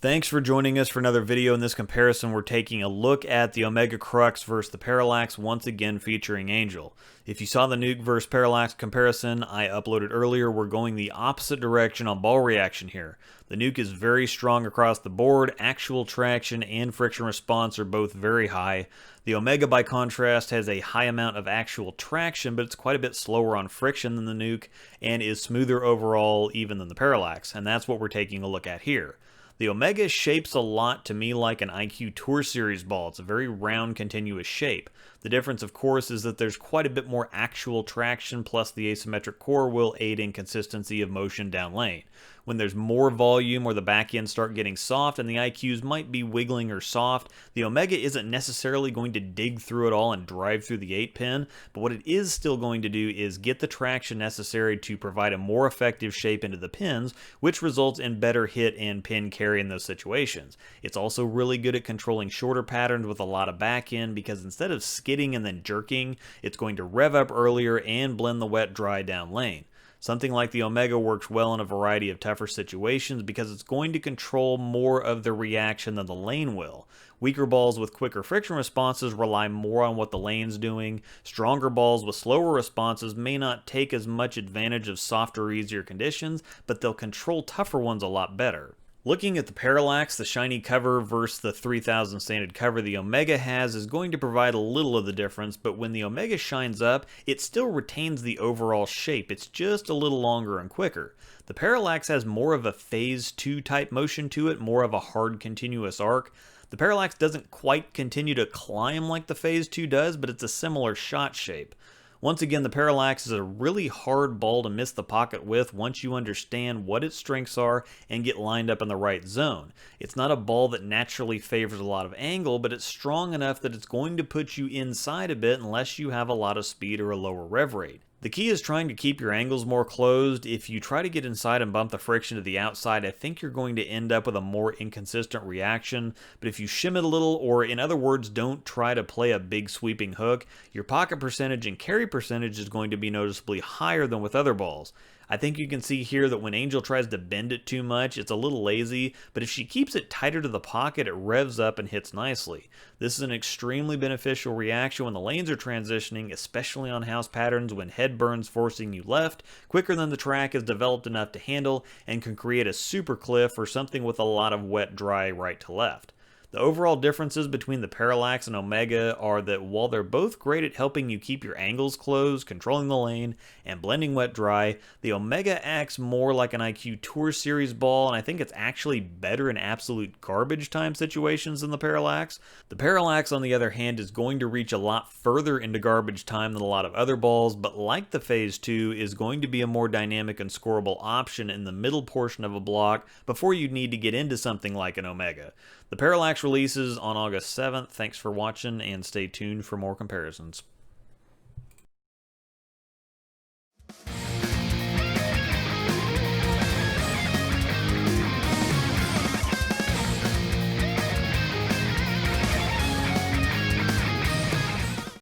Thanks for joining us for another video. In this comparison, we're taking a look at the Omega Crux versus the Parallax, once again featuring Angel. If you saw the Nuke versus Parallax comparison I uploaded earlier, we're going the opposite direction on ball reaction here. The Nuke is very strong across the board. Actual traction and friction response are both very high. The Omega, by contrast, has a high amount of actual traction, but it's quite a bit slower on friction than the Nuke and is smoother overall even than the Parallax, and that's what we're taking a look at here. The Omega shapes a lot to me like an IQ Tour Series ball. It's a very round, continuous shape. The difference, of course, is that there's quite a bit more actual traction, plus the asymmetric core will aid in consistency of motion down lane. When there's more volume or the back ends start getting soft and the IQs might be wiggling or soft, the Omega isn't necessarily going to dig through it all and drive through the 8-pin, but what it is still going to do is get the traction necessary to provide a more effective shape into the pins, which results in better hit and pin carry in those situations. It's also really good at controlling shorter patterns with a lot of back end, because instead of skidding and then jerking, it's going to rev up earlier and blend the wet dry down lane. Something like the Omega works well in a variety of tougher situations because it's going to control more of the reaction than the lane will. Weaker balls with quicker friction responses rely more on what the lane's doing. Stronger balls with slower responses may not take as much advantage of softer, easier conditions, but they'll control tougher ones a lot better. Looking at the Parallax, the shiny cover versus the 3000 standard cover the Omega has is going to provide a little of the difference, but when the Omega shines up, it still retains the overall shape. It's just a little longer and quicker. The Parallax has more of a phase 2 type motion to it, more of a hard continuous arc. The Parallax doesn't quite continue to climb like the phase 2 does, but it's a similar shot shape. Once again, the Parallax is a really hard ball to miss the pocket with once you understand what its strengths are and get lined up in the right zone. It's not a ball that naturally favors a lot of angle, but it's strong enough that it's going to put you inside a bit unless you have a lot of speed or a lower rev rate. The key is trying to keep your angles more closed. If you try to get inside and bump the friction to the outside, I think you're going to end up with a more inconsistent reaction. But if you shim it a little, or in other words, don't try to play a big sweeping hook, your pocket percentage and carry percentage is going to be noticeably higher than with other balls. I think you can see here that when Angel tries to bend it too much, it's a little lazy, but if she keeps it tighter to the pocket, it revs up and hits nicely. This is an extremely beneficial reaction when the lanes are transitioning, especially on house patterns when head burns forcing you left, quicker than the track is developed enough to handle, and can create a super cliff or something with a lot of wet dry right to left. The overall differences between the Parallax and Omega are that while they're both great at helping you keep your angles closed, controlling the lane, and blending wet dry, the Omega acts more like an IQ Tour Series ball, and I think it's actually better in absolute garbage time situations than the Parallax. The Parallax, on the other hand, is going to reach a lot further into garbage time than a lot of other balls, but like the Phase 2, is going to be a more dynamic and scoreable option in the middle portion of a block before you need to get into something like an Omega. The Parallax releases on August 7th. Thanks for watching, and stay tuned for more comparisons.